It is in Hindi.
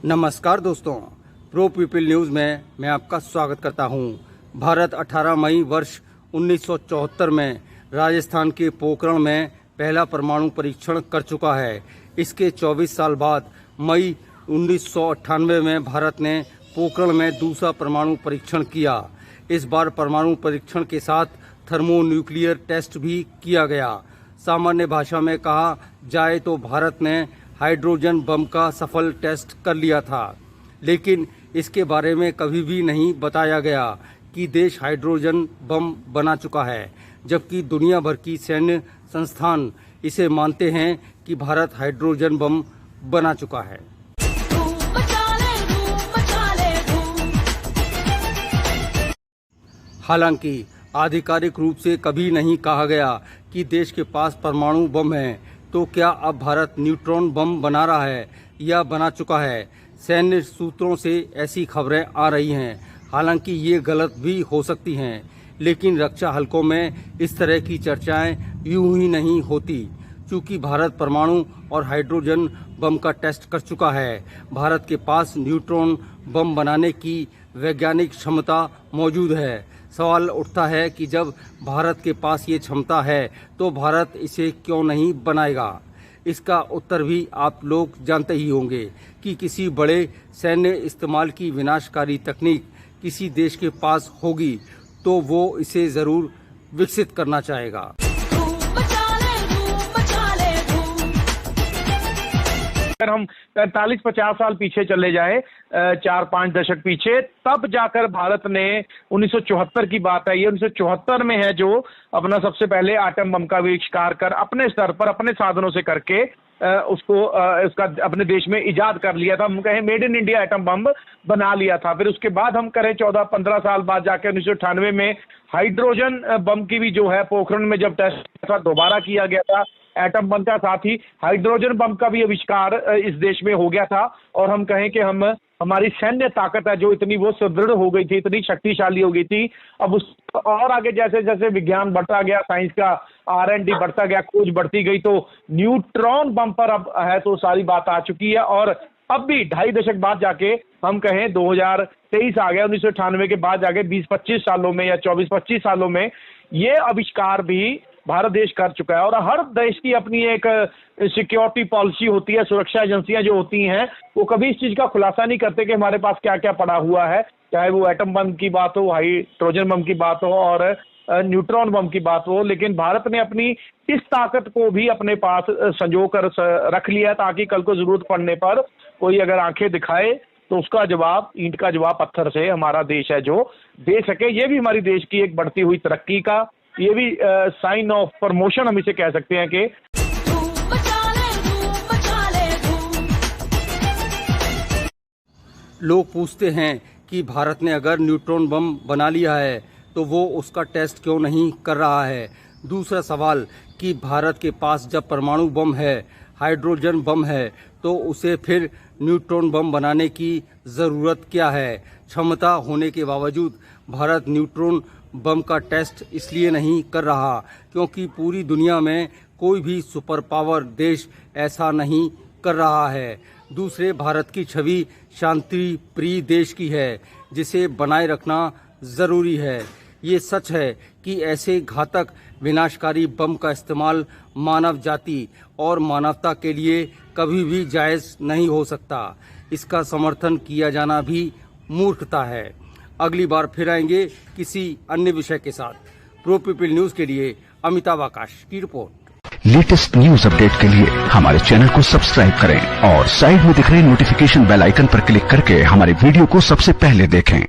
नमस्कार दोस्तों, प्रो पीपल न्यूज़ में मैं आपका स्वागत करता हूं। भारत 18 मई वर्ष 1974 में राजस्थान के पोखरण में पहला परमाणु परीक्षण कर चुका है। इसके 24 साल बाद मई 1998 में भारत ने पोखरण में दूसरा परमाणु परीक्षण किया। इस बार परमाणु परीक्षण के साथ थर्मोन्यूक्लियर टेस्ट भी किया गया। सामान्य भाषा में कहा जाए तो भारत ने हाइड्रोजन बम का सफल टेस्ट कर लिया था, लेकिन इसके बारे में कभी भी नहीं बताया गया कि देश हाइड्रोजन बम बना चुका है, जबकि दुनिया भर की सैन्य संस्थान इसे मानते हैं कि भारत हाइड्रोजन बम बना चुका है। हालांकि आधिकारिक रूप से कभी नहीं कहा गया कि देश के पास परमाणु बम है, तो क्या अब भारत न्यूट्रॉन बम बना रहा है या बना चुका है? सैन्य सूत्रों से ऐसी खबरें आ रही हैं। हालांकि ये गलत भी हो सकती हैं, लेकिन रक्षा हलकों में इस तरह की चर्चाएं यूं ही नहीं होती, क्योंकि भारत परमाणु और हाइड्रोजन बम का टेस्ट कर चुका है। भारत के पास न्यूट्रॉन बम बनाने की वैज्ञानिक क्षमता मौजूद है। सवाल उठता है कि जब भारत के पास ये क्षमता है तो भारत इसे क्यों नहीं बनाएगा? इसका उत्तर भी आप लोग जानते ही होंगे कि किसी बड़े सैन्य इस्तेमाल की विनाशकारी तकनीक किसी देश के पास होगी तो वो इसे ज़रूर विकसित करना चाहेगा। अगर हम 45-50 साल पीछे चले जाएं, 4-5 दशक पीछे, तब जाकर भारत ने 1974 की बात है, ये 1974 में है जो अपना सबसे पहले एटम बम का आविष्कार कर अपने स्तर पर अपने साधनों से करके उसका अपने देश में इजाद कर लिया था। हम कहें made in India atom bomb बना लिया था। फिर उसके बाद हम करें 14-15 साल बाद जाके 1998 में हाइड्रोजन बम की भी जो है पोखरण में जब टेस्ट दोबारा किया गया था एटम बम का, साथ ही हाइड्रोजन बम का भी आविष्कार इस देश में हो गया था। और हम कहें कि हमारी सैन्य ताकत है जो इतनी वो सुदृढ़ हो गई थी, इतनी शक्तिशाली हो गई थी। अब उस और आगे जैसे जैसे विज्ञान बढ़ता गया, साइंस का R&D बढ़ता गया, खोज बढ़ती गई, तो न्यूट्रॉन बम पर अब है तो सारी बात आ चुकी है। और अब भी 2.5 दशक बाद जाके हम कहें 2023 आ गया, 1998 के बाद जाके 20-25 सालों में या 24-25 सालों में ये आविष्कार भी भारत देश कर चुका है। और हर देश की अपनी एक सिक्योरिटी पॉलिसी होती है। सुरक्षा एजेंसियां जो होती हैं वो कभी इस चीज का खुलासा नहीं करते कि हमारे पास क्या क्या पड़ा हुआ है, चाहे वो एटम बम की बात हो, हाइड्रोजन बम की बात हो और न्यूट्रॉन बम की बात हो। लेकिन भारत ने अपनी इस ताकत को भी अपने पास संजो कर रख लिया, ताकि कल को जरूरत पड़ने पर कोई अगर आंखें दिखाए तो उसका जवाब ईंट का जवाब पत्थर से हमारा देश है जो दे सके। ये भी हमारी देश की एक बढ़ती हुई तरक्की का, ये भी साइन ऑफ प्रमोशन हम इसे कह सकते हैं कि लोग पूछते हैं कि भारत ने अगर न्यूट्रॉन बम बना लिया है तो वो उसका टेस्ट क्यों नहीं कर रहा है। दूसरा सवाल कि भारत के पास जब परमाणु बम है, हाइड्रोजन बम है, तो उसे फिर न्यूट्रॉन बम बनाने की ज़रूरत क्या है? क्षमता होने के बावजूद भारत न्यूट्रॉन बम का टेस्ट इसलिए नहीं कर रहा क्योंकि पूरी दुनिया में कोई भी सुपर पावर देश ऐसा नहीं कर रहा है। दूसरे, भारत की छवि शांति प्रिय देश की है, जिसे बनाए रखना ज़रूरी है। ये सच है कि ऐसे घातक विनाशकारी बम का इस्तेमाल मानव जाति और मानवता के लिए कभी भी जायज़ नहीं हो सकता। इसका समर्थन किया जाना भी मूर्खता है। अगली बार फिर आएंगे किसी अन्य विषय के साथ। प्रो पीपल न्यूज़ के लिए अमिताभ आकाश की रिपोर्ट। लेटेस्ट न्यूज अपडेट के लिए हमारे चैनल को सब्सक्राइब करें और साइड में दिख रहे नोटिफिकेशन बेल आइकन पर क्लिक करके हमारे वीडियो को सबसे पहले देखें।